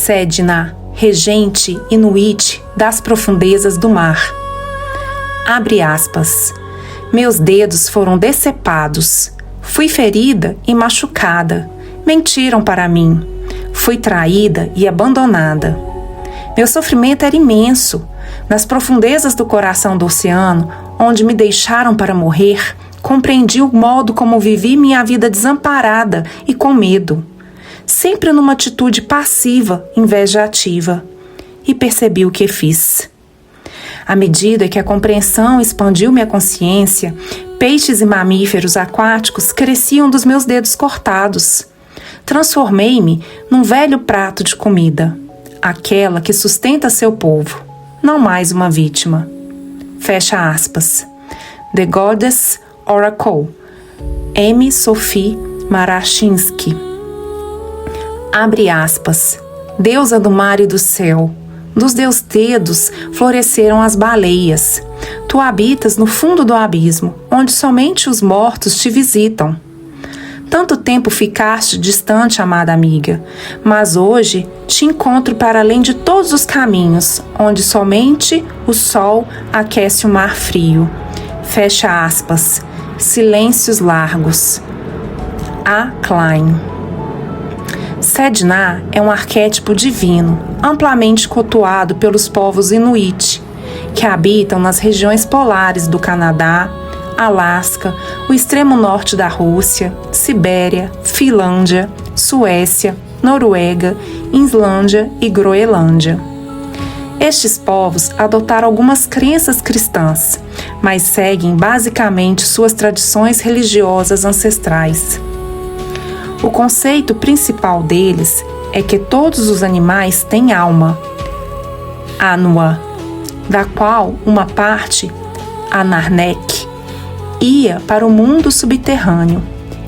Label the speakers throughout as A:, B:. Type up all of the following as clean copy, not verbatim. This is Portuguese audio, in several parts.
A: Sedna, regente inuit das profundezas do mar. Abre aspas. Meus dedos foram decepados. Fui ferida e machucada. Mentiram para mim. Fui traída e abandonada. Meu sofrimento era imenso. Nas profundezas do coração do oceano, onde me deixaram para morrer, compreendi o modo como vivi minha vida desamparada e com medo. Sempre numa atitude passiva em vez de ativa. E percebi o que fiz. À medida que a compreensão expandiu minha consciência, peixes e mamíferos aquáticos cresciam dos meus dedos cortados. Transformei-me num velho prato de comida, aquela que sustenta seu povo, não mais uma vítima. Fecha aspas. The Goddess Oracle, M. Sophie Marachinsky. Abre aspas. Deusa do mar e do céu, dos teus dedos floresceram as baleias. Tu habitas no fundo do abismo, onde somente os mortos te visitam. Tanto tempo ficaste distante, amada amiga, mas hoje te encontro para além de todos os caminhos, onde somente o sol aquece o mar frio. Fecha aspas. Silêncios largos. A. Klein. Sedna é um arquétipo divino, amplamente cultuado pelos povos inuit, que habitam nas regiões polares do Canadá, Alasca, o extremo norte da Rússia, Sibéria, Finlândia, Suécia, Noruega, Islândia e Groenlândia. Estes povos adotaram algumas crenças cristãs, mas seguem basicamente suas tradições religiosas ancestrais. O conceito principal deles é que todos os animais têm alma, Anua, da qual uma parte, Anarnek, ia para o mundo subterrâneo,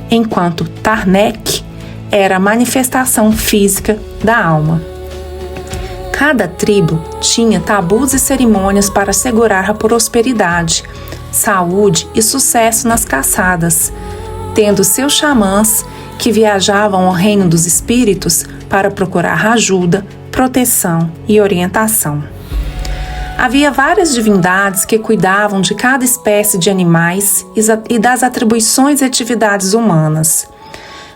A: enquanto Tarnek era a manifestação física da alma. Cada tribo tinha tabus e cerimônias para assegurar a prosperidade, saúde e sucesso nas caçadas, tendo seus xamãs que viajavam ao reino dos espíritos para procurar ajuda, proteção e orientação. Havia várias divindades que cuidavam de cada espécie de animais e das atribuições e atividades humanas.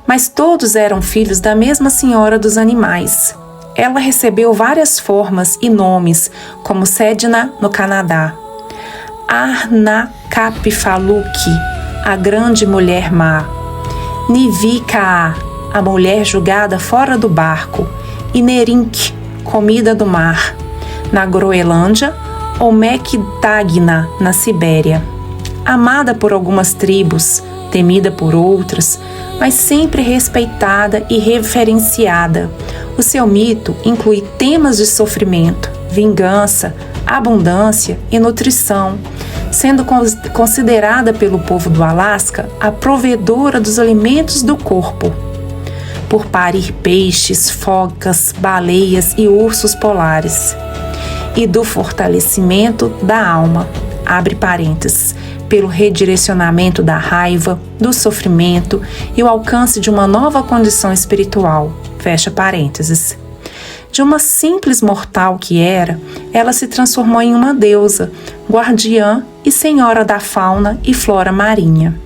A: Mas todos eram filhos da mesma Senhora dos Animais. Ela recebeu várias formas e nomes, como Sedna, no Canadá, Arnakapifaluki, a grande mulher má, Nivikaa, a mulher julgada fora do barco, e Nerink, comida do mar, na Groenlândia, ou Mektagna, na Sibéria. Amada por algumas tribos, temida por outras, mas sempre respeitada e referenciada. O seu mito inclui temas de sofrimento, vingança, abundância e nutrição, sendo considerada pelo povo do Alasca a provedora dos alimentos do corpo, por parir peixes, focas, baleias e ursos polares, e do fortalecimento da alma, abre parênteses, pelo redirecionamento da raiva, do sofrimento e o alcance de uma nova condição espiritual, fecha parênteses. De uma simples mortal que era, ela se transformou em uma deusa, guardiã e senhora da fauna e flora marinha.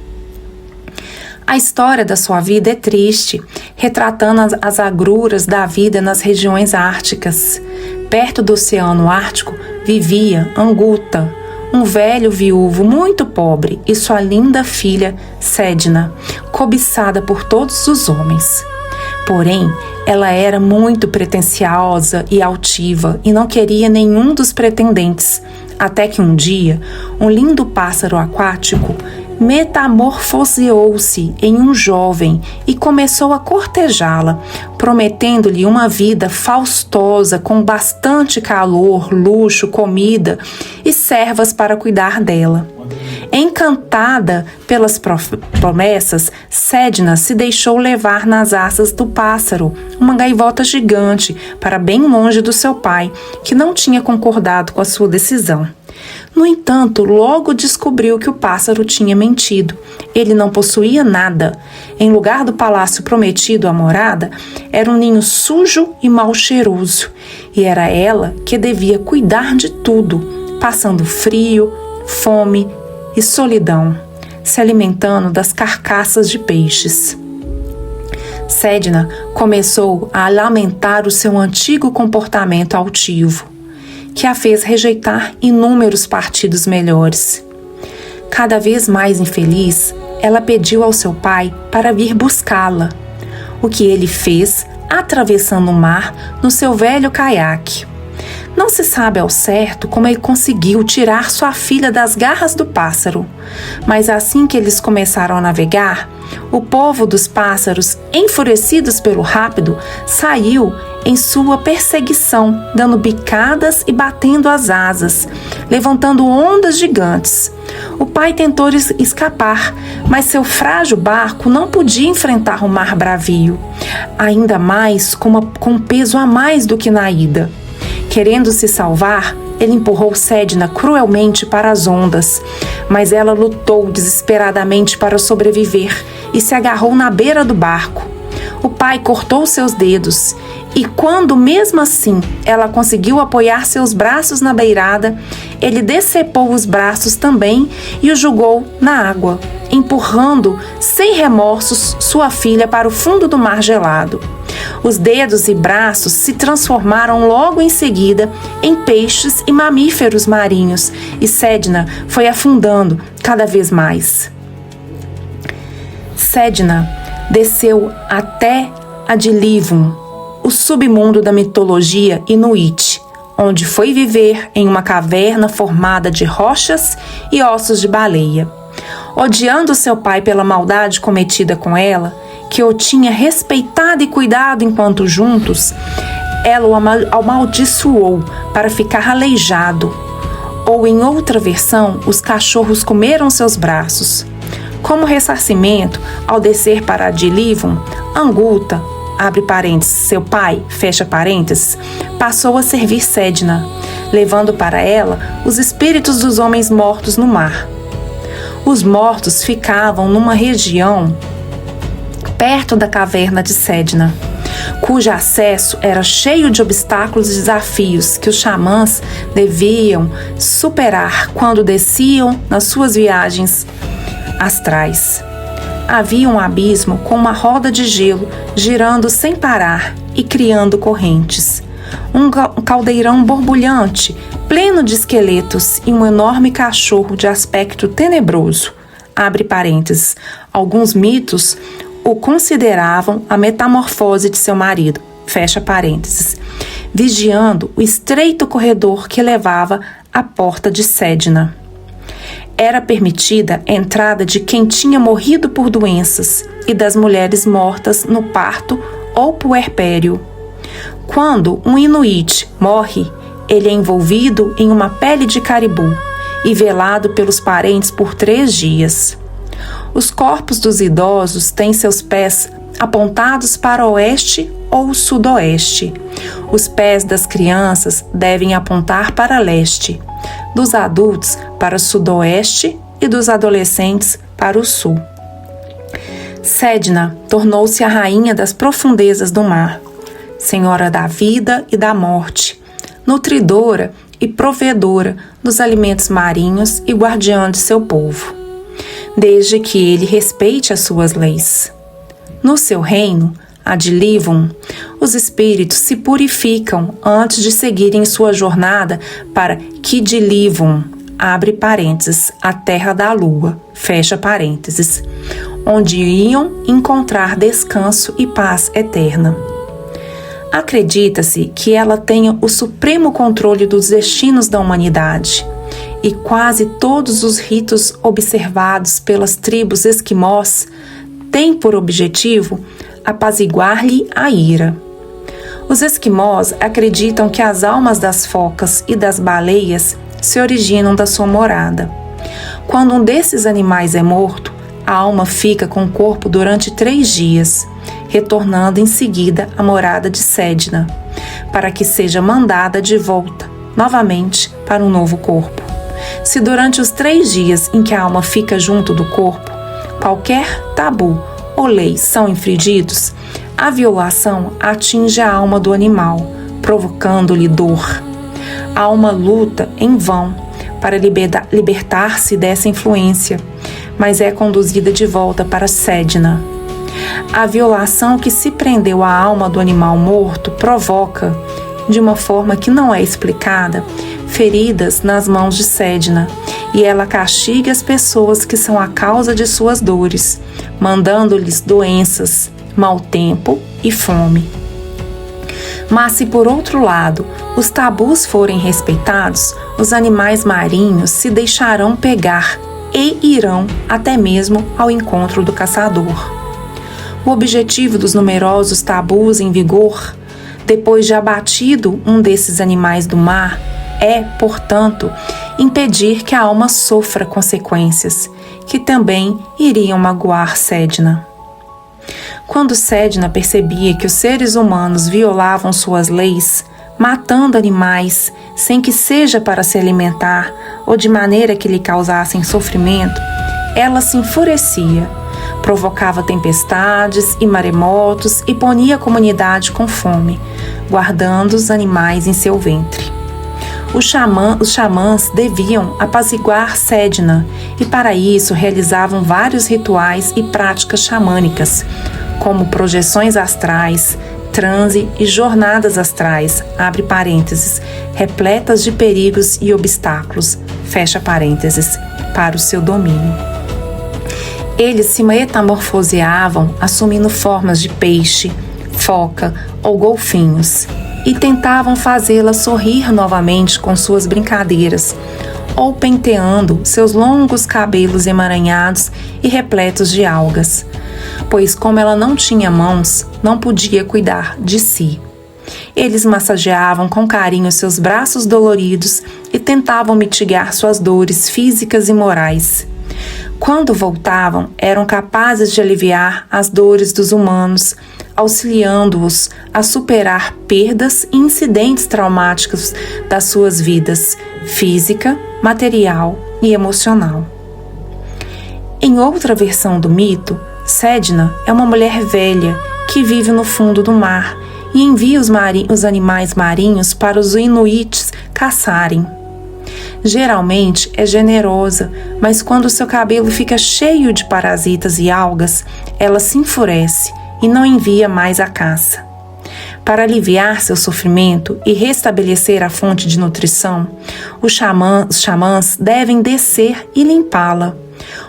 A: A história da sua vida é triste, retratando as agruras da vida nas regiões árticas. Perto do Oceano Ártico vivia Anguta, um velho viúvo muito pobre, e sua linda filha Sedna, cobiçada por todos os homens. Porém, ela era muito pretensiosa e altiva e não queria nenhum dos pretendentes, até que um dia, um lindo pássaro aquático metamorfoseou-se em um jovem e começou a cortejá-la, prometendo-lhe uma vida faustosa com bastante calor, luxo, comida e servas para cuidar dela. Encantada pelas promessas, Sedna se deixou levar nas asas do pássaro, uma gaivota gigante, para bem longe do seu pai, que não tinha concordado com a sua decisão. No entanto, logo descobriu que o pássaro tinha mentido. Ele não possuía nada. Em lugar do palácio prometido à morada, era um ninho sujo e mal cheiroso. E era ela que devia cuidar de tudo, passando frio, fome e solidão, se alimentando das carcaças de peixes. Sedna começou a lamentar o seu antigo comportamento altivo, que a fez rejeitar inúmeros partidos melhores. Cada vez mais infeliz, ela pediu ao seu pai para vir buscá-la, o que ele fez atravessando o mar no seu velho caiaque. Não se sabe ao certo como ele conseguiu tirar sua filha das garras do pássaro, mas assim que eles começaram a navegar, o povo dos pássaros, enfurecidos pelo rápido, saiu em sua perseguição, dando bicadas e batendo as asas, levantando ondas gigantes. O pai tentou escapar, mas seu frágil barco não podia enfrentar o mar bravio, ainda mais com um peso a mais do que na ida. Querendo se salvar, ele empurrou Sedna cruelmente para as ondas, mas ela lutou desesperadamente para sobreviver e se agarrou na beira do barco. O pai cortou seus dedos e, quando mesmo assim ela conseguiu apoiar seus braços na beirada, ele decepou os braços também e o jogou na água, empurrando sem remorsos sua filha para o fundo do mar gelado. Os dedos e braços se transformaram logo em seguida em peixes e mamíferos marinhos, e Sedna foi afundando cada vez mais. Sedna desceu até Adlivun, o submundo da mitologia inuit, onde foi viver em uma caverna formada de rochas e ossos de baleia. Odiando seu pai pela maldade cometida com ela, que o tinha respeitado e cuidado enquanto juntos, ela o amaldiçoou para ficar aleijado. Ou, em outra versão, os cachorros comeram seus braços. Como ressarcimento, ao descer para Adlivun, Anguta, abre parênteses, seu pai, fecha parênteses, passou a servir Sedna, levando para ela os espíritos dos homens mortos no mar. Os mortos ficavam numa região perto da caverna de Sedna, cujo acesso era cheio de obstáculos e desafios que os xamãs deviam superar quando desciam nas suas viagens astrais. Havia um abismo com uma roda de gelo girando sem parar e criando correntes. Um caldeirão borbulhante, pleno de esqueletos, e um enorme cachorro de aspecto tenebroso. Abre parênteses. Alguns mitos o consideravam a metamorfose de seu marido. Fecha parênteses. Vigiando o estreito corredor que levava à porta de Sedna. Era permitida a entrada de quem tinha morrido por doenças e das mulheres mortas no parto ou puerpério. Quando um inuit morre, ele é envolvido em uma pele de caribu e velado pelos parentes por 3 dias. Os corpos dos idosos têm seus pés apontados para o oeste ou o sudoeste. Os pés das crianças devem apontar para leste, dos adultos para o sudoeste e dos adolescentes para o sul. Sedna tornou-se a rainha das profundezas do mar, senhora da vida e da morte, nutridora e provedora dos alimentos marinhos e guardiã de seu povo, desde que ele respeite as suas leis. No seu reino, Adlivun, os espíritos se purificam antes de seguirem sua jornada para Kidlivun, abre parênteses, a terra da lua, fecha parênteses, onde iam encontrar descanso e paz eterna. Acredita-se que ela tenha o supremo controle dos destinos da humanidade, e quase todos os ritos observados pelas tribos esquimós têm por objetivo apaziguar-lhe a ira. Os esquimós acreditam que as almas das focas e das baleias se originam da sua morada. Quando um desses animais é morto, a alma fica com o corpo durante 3 dias, retornando em seguida à morada de Sedna, para que seja mandada de volta, novamente, para um novo corpo. Se durante os 3 dias em que a alma fica junto do corpo, qualquer tabu ou lei são infringidos, a violação atinge a alma do animal, provocando-lhe dor. A alma luta em vão para libertar-se dessa influência, mas é conduzida de volta para Sedna. A violação que se prendeu à alma do animal morto provoca, de uma forma que não é explicada, feridas nas mãos de Sedna, e ela castiga as pessoas que são a causa de suas dores, mandando-lhes doenças, mau tempo e fome. Mas se por outro lado os tabus forem respeitados, os animais marinhos se deixarão pegar e irão até mesmo ao encontro do caçador. O objetivo dos numerosos tabus em vigor, depois de abatido um desses animais do mar, é, portanto, impedir que a alma sofra consequências, que também iriam magoar Sedna. Quando Sedna percebia que os seres humanos violavam suas leis, matando animais sem que seja para se alimentar ou de maneira que lhe causassem sofrimento, ela se enfurecia, provocava tempestades e maremotos e punia a comunidade com fome, guardando os animais em seu ventre. Os xamãs deviam apaziguar Sedna e para isso realizavam vários rituais e práticas xamânicas, como projeções astrais, transe e jornadas astrais, abre parênteses, repletas de perigos e obstáculos, fecha parênteses, para o seu domínio. Eles se metamorfoseavam assumindo formas de peixe, foca ou golfinhos e tentavam fazê-la sorrir novamente com suas brincadeiras ou penteando seus longos cabelos emaranhados e repletos de algas, pois como ela não tinha mãos, não podia cuidar de si. Eles massageavam com carinho seus braços doloridos e tentavam mitigar suas dores físicas e morais. Quando voltavam, eram capazes de aliviar as dores dos humanos, auxiliando-os a superar perdas e incidentes traumáticos das suas vidas, física, material e emocional. Em outra versão do mito, Sedna é uma mulher velha que vive no fundo do mar e envia os animais marinhos para os inuits caçarem. Geralmente é generosa, mas quando seu cabelo fica cheio de parasitas e algas, ela se enfurece e não envia mais a caça. Para aliviar seu sofrimento e restabelecer a fonte de nutrição, os xamãs devem descer e limpá-la.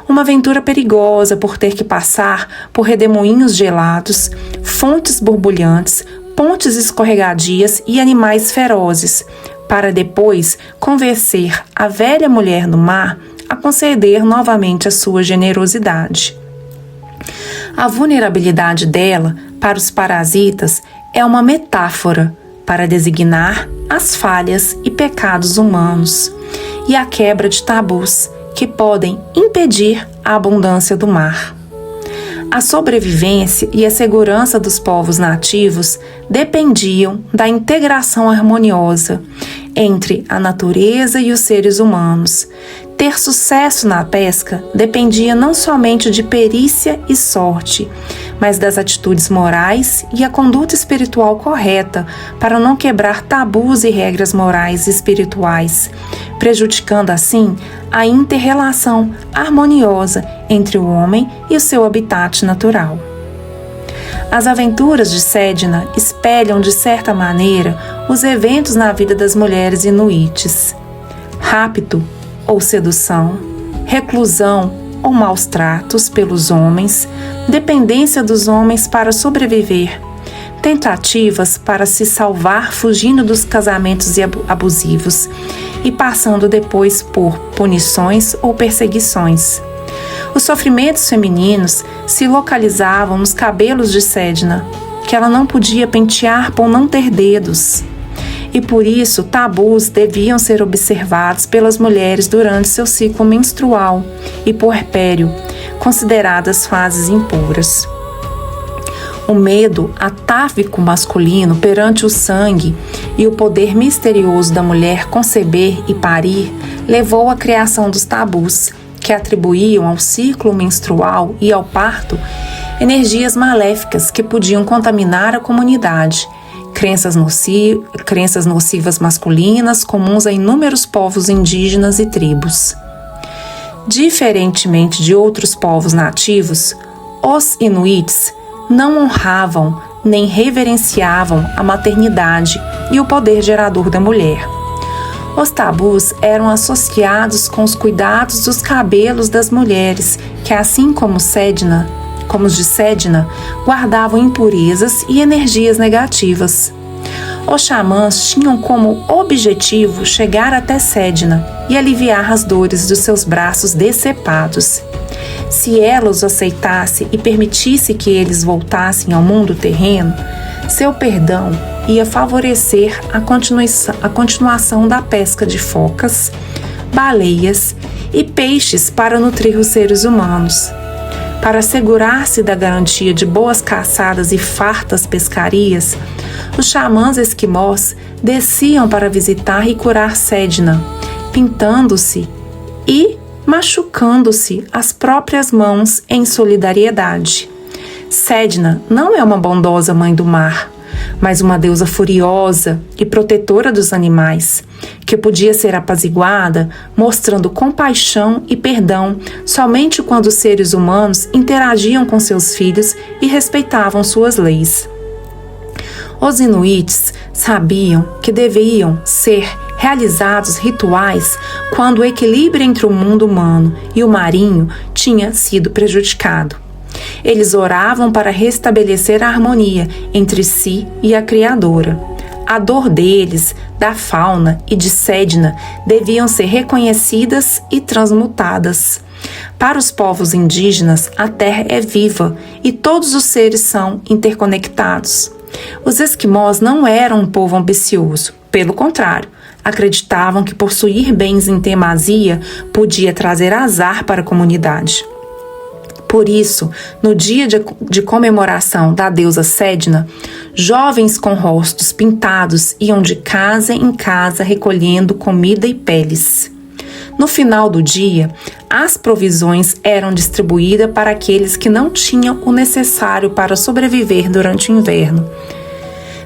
A: Uma aventura perigosa por ter que passar por redemoinhos gelados, fontes borbulhantes, pontes escorregadias e animais ferozes, para depois convencer a velha mulher do mar a conceder novamente a sua generosidade. A vulnerabilidade dela para os parasitas é uma metáfora para designar as falhas e pecados humanos e a quebra de tabus que podem impedir a abundância do mar. A sobrevivência e a segurança dos povos nativos dependiam da integração harmoniosa entre a natureza e os seres humanos. Ter sucesso na pesca dependia não somente de perícia e sorte, mas das atitudes morais e a conduta espiritual correta para não quebrar tabus e regras morais e espirituais, prejudicando assim a inter-relação harmoniosa entre o homem e o seu habitat natural. As aventuras de Sedna espelham, de certa maneira, os eventos na vida das mulheres inuites. Rapto ou sedução, reclusão ou maus tratos pelos homens, dependência dos homens para sobreviver, tentativas para se salvar fugindo dos casamentos abusivos e passando depois por punições ou perseguições. Os sofrimentos femininos se localizavam nos cabelos de Sedna, que ela não podia pentear por não ter dedos. e por isso tabus deviam ser observados pelas mulheres durante seu ciclo menstrual e puerpério, consideradas fases impuras. O medo atávico masculino perante o sangue e o poder misterioso da mulher conceber e parir levou à criação dos tabus, que atribuíam ao ciclo menstrual e ao parto energias maléficas que podiam contaminar a comunidade, crenças nocivas masculinas comuns a inúmeros povos indígenas e tribos. Diferentemente de outros povos nativos, os inuits não honravam nem reverenciavam a maternidade e o poder gerador da mulher. Os tabus eram associados com os cuidados dos cabelos das mulheres, que assim como os de Sedna, guardavam impurezas e energias negativas. Os xamãs tinham como objetivo chegar até Sedna e aliviar as dores dos seus braços decepados. Se ela os aceitasse e permitisse que eles voltassem ao mundo terreno, seu perdão ia favorecer a continuação da pesca de focas, baleias e peixes para nutrir os seres humanos. Para assegurar-se da garantia de boas caçadas e fartas pescarias, os xamãs esquimós desciam para visitar e curar Sedna, pintando-se e machucando-se as próprias mãos em solidariedade. Sedna não é uma bondosa mãe do mar, mas uma deusa furiosa e protetora dos animais, que podia ser apaziguada mostrando compaixão e perdão somente quando os seres humanos interagiam com seus filhos e respeitavam suas leis. Os inuits sabiam que deviam ser realizados rituais quando o equilíbrio entre o mundo humano e o marinho tinha sido prejudicado. Eles oravam para restabelecer a harmonia entre si e a Criadora. A dor deles, da fauna e de Sedna deviam ser reconhecidas e transmutadas. Para os povos indígenas, a terra é viva e todos os seres são interconectados. Os esquimós não eram um povo ambicioso, pelo contrário, acreditavam que possuir bens em demasia podia trazer azar para a comunidade. Por isso, no dia de comemoração da deusa Sedna, jovens com rostos pintados iam de casa em casa recolhendo comida e peles. No final do dia, as provisões eram distribuídas para aqueles que não tinham o necessário para sobreviver durante o inverno.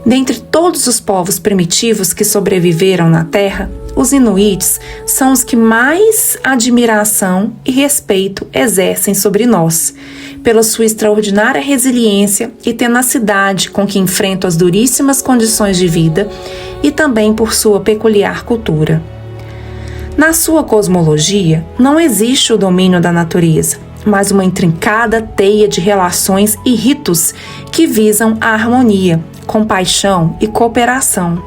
A: Dentre todos os povos primitivos que sobreviveram na Terra, os inuits são os que mais admiração e respeito exercem sobre nós, pela sua extraordinária resiliência e tenacidade com que enfrentam as duríssimas condições de vida e também por sua peculiar cultura. Na sua cosmologia, não existe o domínio da natureza, mas uma intrincada teia de relações e ritos que visam a harmonia, compaixão e cooperação.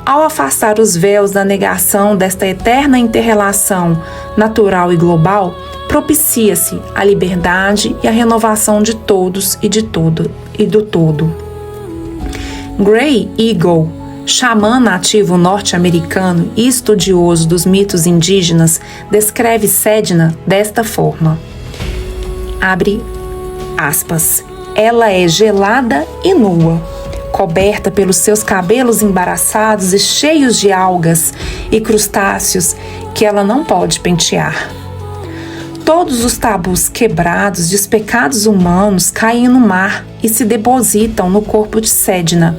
A: Ao afastar os véus da negação desta eterna inter-relação natural e global, propicia-se a liberdade e a renovação de todos e de tudo e do todo. Grey Eagle, xamã nativo norte-americano e estudioso dos mitos indígenas, descreve Sedna desta forma. Abre aspas. Ela é gelada e nua, coberta pelos seus cabelos embaraçados e cheios de algas e crustáceos que ela não pode pentear. Todos os tabus quebrados dos pecados humanos caem no mar e se depositam no corpo de Sedna,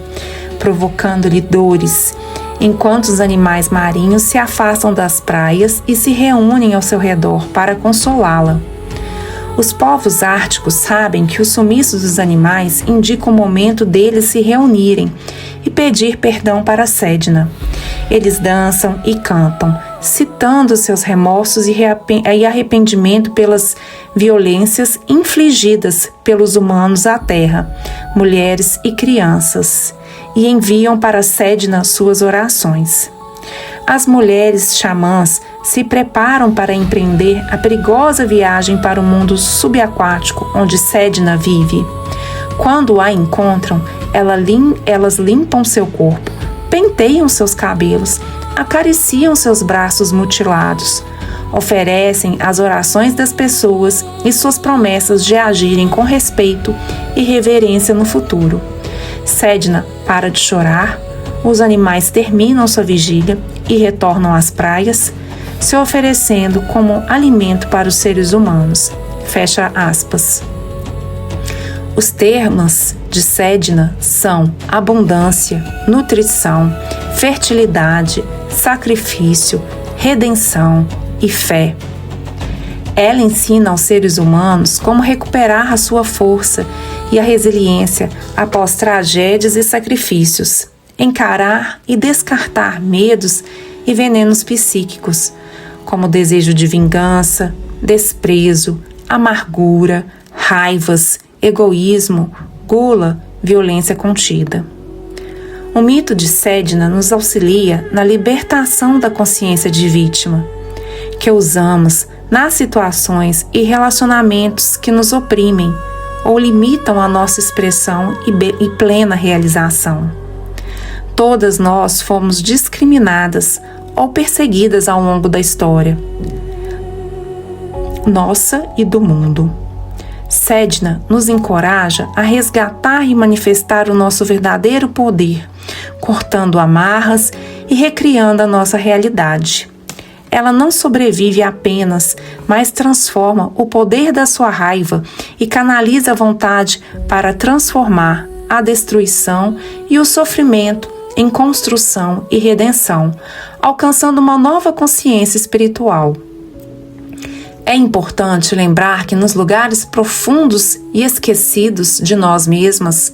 A: provocando-lhe dores, enquanto os animais marinhos se afastam das praias e se reúnem ao seu redor para consolá-la. Os povos árticos sabem que o sumiço dos animais indica o momento deles se reunirem e pedir perdão para Sedna. Eles dançam e cantam, citando seus remorsos e arrependimento pelas violências infligidas pelos humanos à terra, mulheres e crianças, e enviam para Sedna suas orações. As mulheres xamãs se preparam para empreender a perigosa viagem para o mundo subaquático onde Sedna vive. Quando a encontram, elas limpam seu corpo, penteiam seus cabelos, acariciam seus braços mutilados, oferecem as orações das pessoas e suas promessas de agirem com respeito e reverência no futuro. Sedna para de chorar, os animais terminam sua vigília e retornam às praias, se oferecendo como alimento para os seres humanos. Fecha aspas. Os termos de Sedna são abundância, nutrição, fertilidade, sacrifício, redenção e fé. Ela ensina aos seres humanos como recuperar a sua força e a resiliência após tragédias e sacrifícios, encarar e descartar medos e venenos psíquicos, como desejo de vingança, desprezo, amargura, raivas, egoísmo, gula, violência contida. O mito de Sedna nos auxilia na libertação da consciência de vítima, que usamos nas situações e relacionamentos que nos oprimem ou limitam a nossa expressão e plena realização. Todas nós fomos discriminadas ou perseguidas ao longo da história, nossa e do mundo. Sedna nos encoraja a resgatar e manifestar o nosso verdadeiro poder, cortando amarras e recriando a nossa realidade. Ela não sobrevive apenas, mas transforma o poder da sua raiva e canaliza a vontade para transformar a destruição e o sofrimento em construção e redenção, alcançando uma nova consciência espiritual. É importante lembrar que nos lugares profundos e esquecidos de nós mesmas,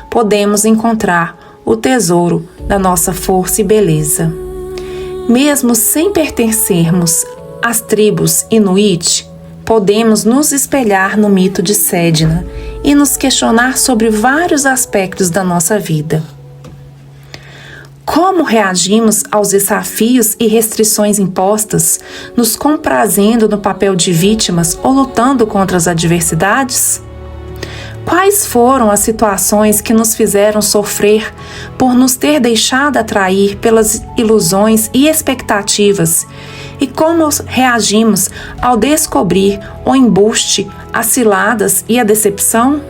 A: podemos encontrar o tesouro da nossa força e beleza. Mesmo sem pertencermos às tribos Inuit, podemos nos espelhar no mito de Sedna e nos questionar sobre vários aspectos da nossa vida. Como reagimos aos desafios e restrições impostas, nos comprazendo no papel de vítimas ou lutando contra as adversidades? Quais foram as situações que nos fizeram sofrer por nos ter deixado atrair pelas ilusões e expectativas? E como reagimos ao descobrir o embuste, as ciladas e a decepção?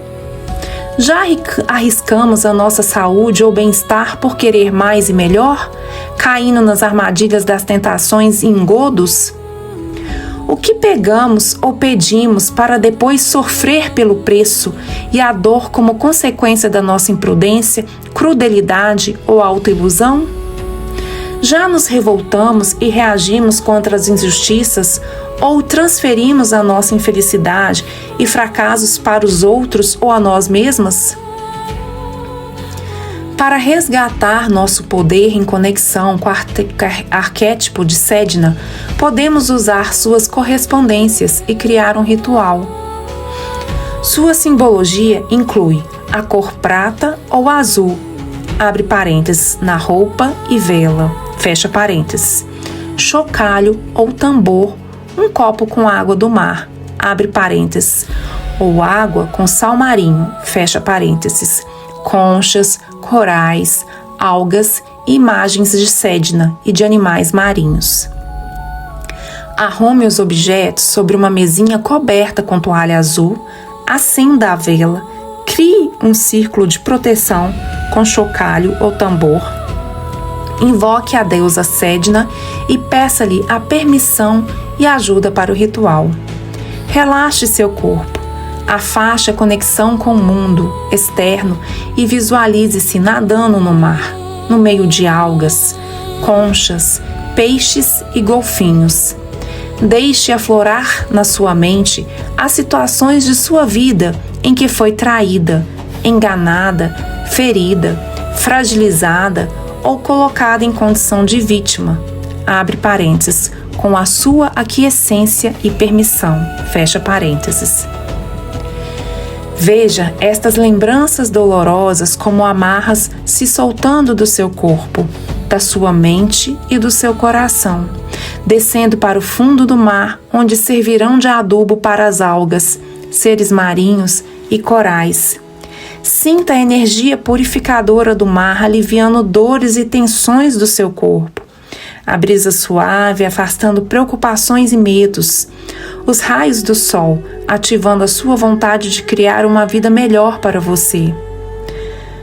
A: Já arriscamos a nossa saúde ou bem-estar por querer mais e melhor, caindo nas armadilhas das tentações e engodos? O que pegamos ou pedimos para depois sofrer pelo preço e a dor como consequência da nossa imprudência, crudelidade ou autoilusão? Já nos revoltamos e reagimos contra as injustiças ou transferimos a nossa infelicidade e fracassos para os outros ou a nós mesmas? Para resgatar nosso poder em conexão com o arquétipo de Sedna, podemos usar suas correspondências e criar um ritual. Sua simbologia inclui a cor prata ou azul, abre parênteses, na roupa e vela, fecha parênteses, chocalho ou tambor, um copo com água do mar, abre parênteses, ou água com sal marinho, fecha parênteses, conchas, corais, algas e imagens de Sedna e de animais marinhos. Arrume os objetos sobre uma mesinha coberta com toalha azul, acenda a vela, crie um círculo de proteção com chocalho ou tambor, invoque a deusa Sedna e peça-lhe a permissão e ajuda para o ritual. Relaxe seu corpo, afaste a conexão com o mundo externo e visualize-se nadando no mar, no meio de algas, conchas, peixes e golfinhos. Deixe aflorar na sua mente as situações de sua vida em que foi traída, enganada, ferida, fragilizada ou colocada em condição de vítima, abre parênteses, com a sua aquiescência e permissão, fecha parênteses. Veja estas lembranças dolorosas como amarras se soltando do seu corpo, da sua mente e do seu coração, descendo para o fundo do mar, onde servirão de adubo para as algas, seres marinhos e corais. Sinta a energia purificadora do mar aliviando dores e tensões do seu corpo. A brisa suave afastando preocupações e medos. Os raios do sol ativando a sua vontade de criar uma vida melhor para você.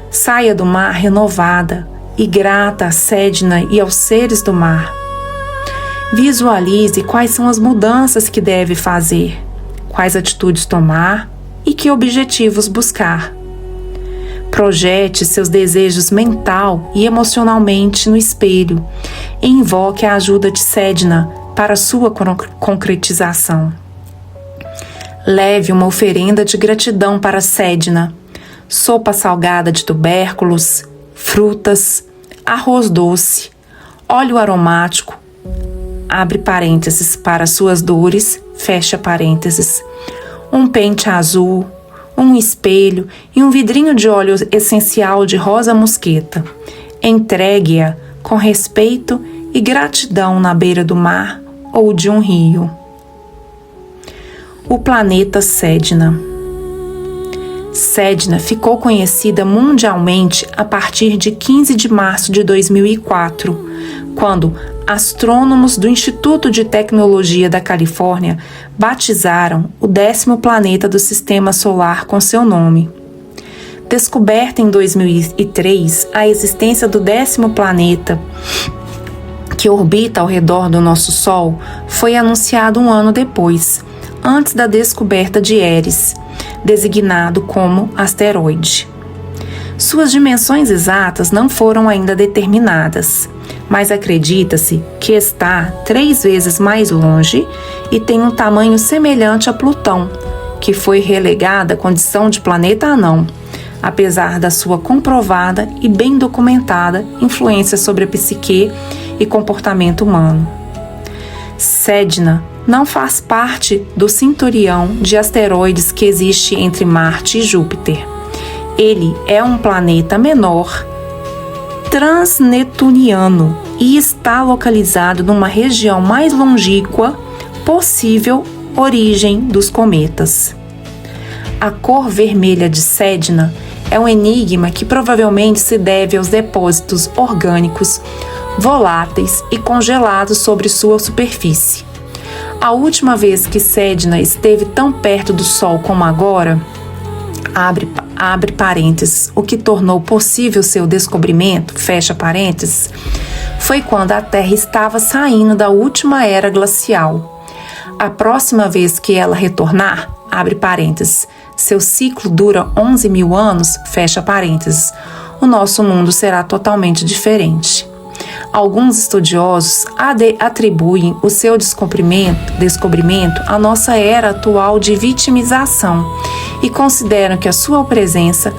A: Saia do mar renovada e grata a Sedna e aos seres do mar. Visualize quais são as mudanças que deve fazer, quais atitudes tomar e que objetivos buscar. Projete seus desejos mental e emocionalmente no espelho e invoque a ajuda de Sedna para sua concretização. Leve uma oferenda de gratidão para Sedna, sopa salgada de tubérculos, frutas, arroz doce, óleo aromático, abre parênteses para suas dores, fecha parênteses, um pente azul, um espelho e um vidrinho de óleo essencial de rosa mosqueta. Entregue-a com respeito e gratidão na beira do mar ou de um rio. O planeta Sedna. Sedna ficou conhecida mundialmente a partir de 15 de março de 2004, quando astrônomos do Instituto de Tecnologia da Califórnia batizaram o 10º planeta do Sistema Solar com seu nome. Descoberta em 2003, a existência do 10º planeta, que orbita ao redor do nosso Sol, foi anunciado um ano depois, antes da descoberta de Eris, designado como asteroide. Suas dimensões exatas não foram ainda determinadas, mas acredita-se que está 3 vezes mais longe e tem um tamanho semelhante a Plutão, que foi relegada à condição de planeta anão, apesar da sua comprovada e bem documentada influência sobre a psique e comportamento humano. Sedna não faz parte do cinturão de asteroides que existe entre Marte e Júpiter. Ele é um planeta menor, transneptuniano, e está localizado numa região mais longínqua possível origem dos cometas. A cor vermelha de Sedna é um enigma que provavelmente se deve aos depósitos orgânicos voláteis e congelados sobre sua superfície. A última vez que Sedna esteve tão perto do Sol como agora, abre parênteses, o que tornou possível seu descobrimento, fecha parênteses, foi quando a Terra estava saindo da última era glacial. A próxima vez que ela retornar, abre parênteses, seu ciclo dura 11 mil anos, fecha parênteses, o nosso mundo será totalmente diferente. Alguns estudiosos atribuem o seu descobrimento à nossa era atual de vitimização e consideram que a sua presença,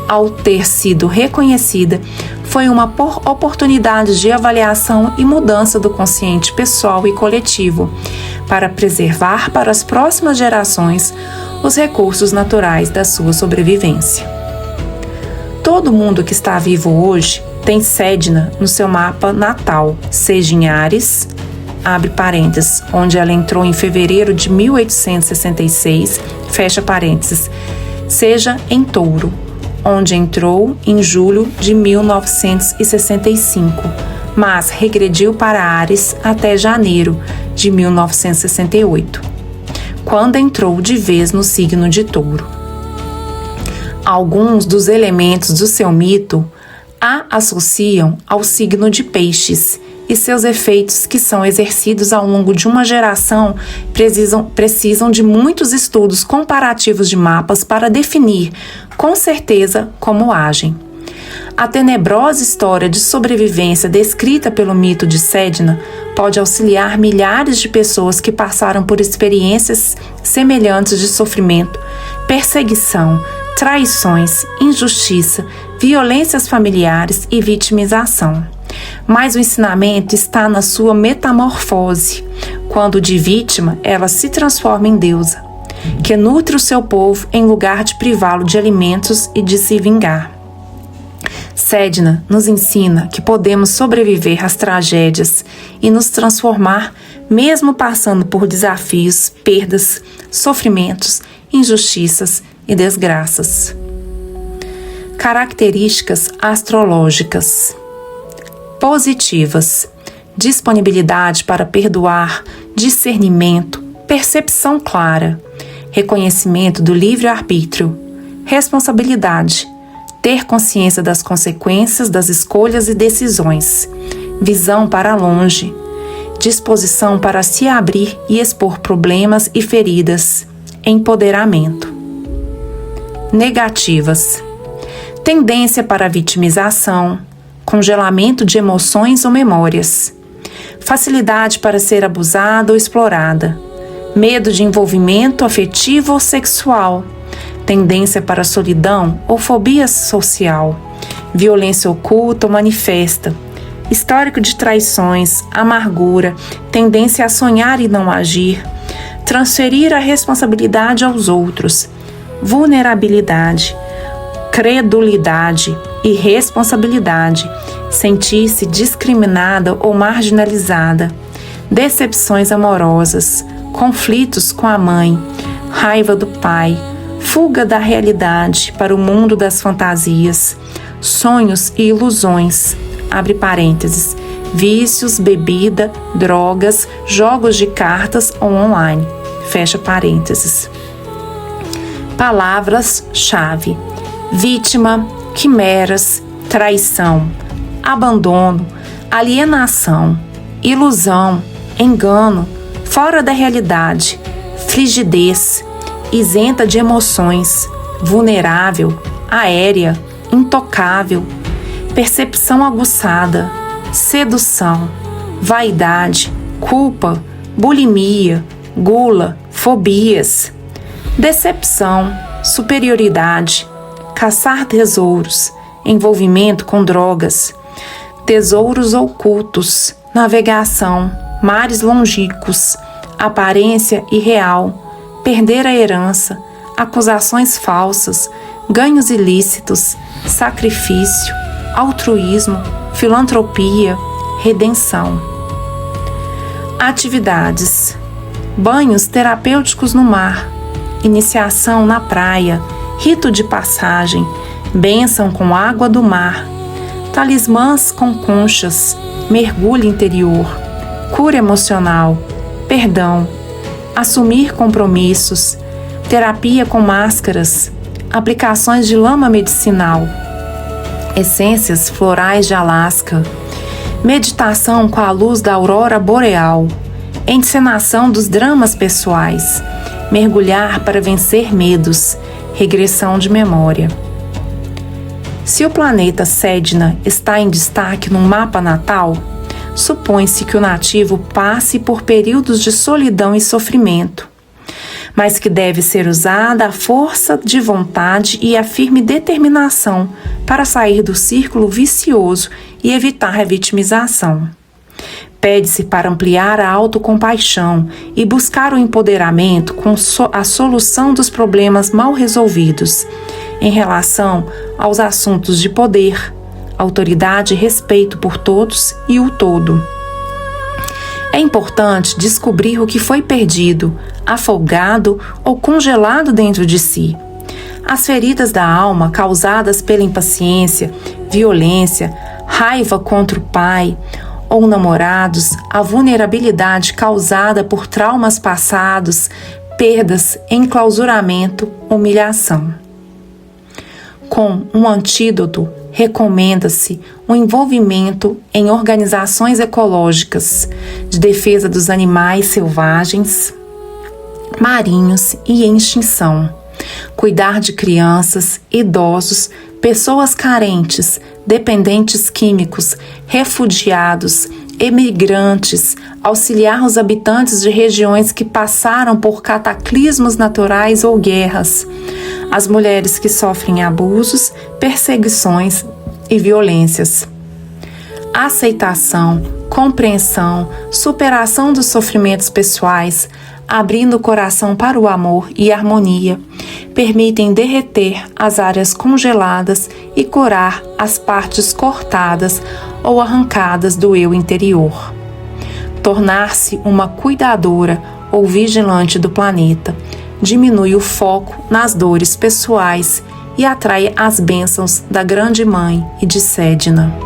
A: ao ter sido reconhecida, foi uma oportunidade de avaliação e mudança do consciente pessoal e coletivo para preservar para as próximas gerações os recursos naturais da sua sobrevivência. Todo mundo que está vivo hoje tem Sedna no seu mapa natal, seja em Áries, abre parênteses, onde ela entrou em fevereiro de 1866, fecha parênteses, seja em Touro, onde entrou em julho de 1965, mas regrediu para Áries até janeiro de 1968, quando entrou de vez no signo de Touro. Alguns dos elementos do seu mito a associam ao signo de Peixes e seus efeitos, que são exercidos ao longo de uma geração, precisam de muitos estudos comparativos de mapas para definir com certeza como agem. A tenebrosa história de sobrevivência descrita pelo mito de Sedna pode auxiliar milhares de pessoas que passaram por experiências semelhantes de sofrimento, perseguição, traições, injustiça, violências familiares e vitimização. Mas o ensinamento está na sua metamorfose, quando de vítima ela se transforma em deusa, que nutre o seu povo em lugar de privá-lo de alimentos e de se vingar. Sedna nos ensina que podemos sobreviver às tragédias e nos transformar mesmo passando por desafios, perdas, sofrimentos, injustiças e desgraças. Características astrológicas. Positivas: disponibilidade para perdoar, discernimento, percepção clara, reconhecimento do livre-arbítrio, responsabilidade, ter consciência das consequências das escolhas e decisões, visão para longe, disposição para se abrir e expor problemas e feridas, empoderamento. Negativas: tendência para vitimização, congelamento de emoções ou memórias, facilidade para ser abusada ou explorada, medo de envolvimento afetivo ou sexual, tendência para solidão ou fobia social, violência oculta ou manifesta, histórico de traições, amargura, tendência a sonhar e não agir, transferir a responsabilidade aos outros, vulnerabilidade, credulidade, irresponsabilidade, sentir-se discriminada ou marginalizada, decepções amorosas, conflitos com a mãe, raiva do pai, fuga da realidade para o mundo das fantasias, sonhos e ilusões, abre parênteses, vícios, bebida, drogas, jogos de cartas ou online, fecha parênteses. Palavras-chave: vítima, quimeras, traição, abandono, alienação, ilusão, engano, fora da realidade, frigidez, isenta de emoções, vulnerável, aérea, intocável, percepção aguçada, sedução, vaidade, culpa, bulimia, gula, fobias, decepção, superioridade, caçar tesouros, envolvimento com drogas, tesouros ocultos, navegação, mares longínquos, aparência irreal, perder a herança, acusações falsas, ganhos ilícitos, sacrifício, altruísmo, filantropia, redenção. Atividades: banhos terapêuticos no mar, iniciação na praia, rito de passagem, bênção com água do mar, talismãs com conchas, mergulho interior, cura emocional, perdão, assumir compromissos, terapia com máscaras, aplicações de lama medicinal, essências florais de Alasca, meditação com a luz da aurora boreal, encenação dos dramas pessoais, mergulhar para vencer medos, regressão de memória. Se o planeta Sedna está em destaque no mapa natal, supõe-se que o nativo passe por períodos de solidão e sofrimento, mas que deve ser usada a força de vontade e a firme determinação para sair do círculo vicioso e evitar a vitimização. Pede-se para ampliar a autocompaixão e buscar o empoderamento com a solução dos problemas mal resolvidos em relação aos assuntos de poder, autoridade e respeito por todos e o todo. É importante descobrir o que foi perdido, afogado ou congelado dentro de si. As feridas da alma causadas pela impaciência, violência, raiva contra o pai ou namorados, a vulnerabilidade causada por traumas passados, perdas, enclausuramento, humilhação. Com um antídoto, recomenda-se o envolvimento em organizações ecológicas de defesa dos animais selvagens, marinhos e em extinção, cuidar de crianças, idosos, pessoas carentes, dependentes químicos, refugiados, emigrantes, auxiliar os habitantes de regiões que passaram por cataclismos naturais ou guerras, as mulheres que sofrem abusos, perseguições e violências. Aceitação, compreensão, superação dos sofrimentos pessoais, abrindo o coração para o amor e harmonia, permitem derreter as áreas congeladas e curar as partes cortadas ou arrancadas do eu interior. Tornar-se uma cuidadora ou vigilante do planeta diminui o foco nas dores pessoais e atrai as bênçãos da Grande Mãe e de Sédina.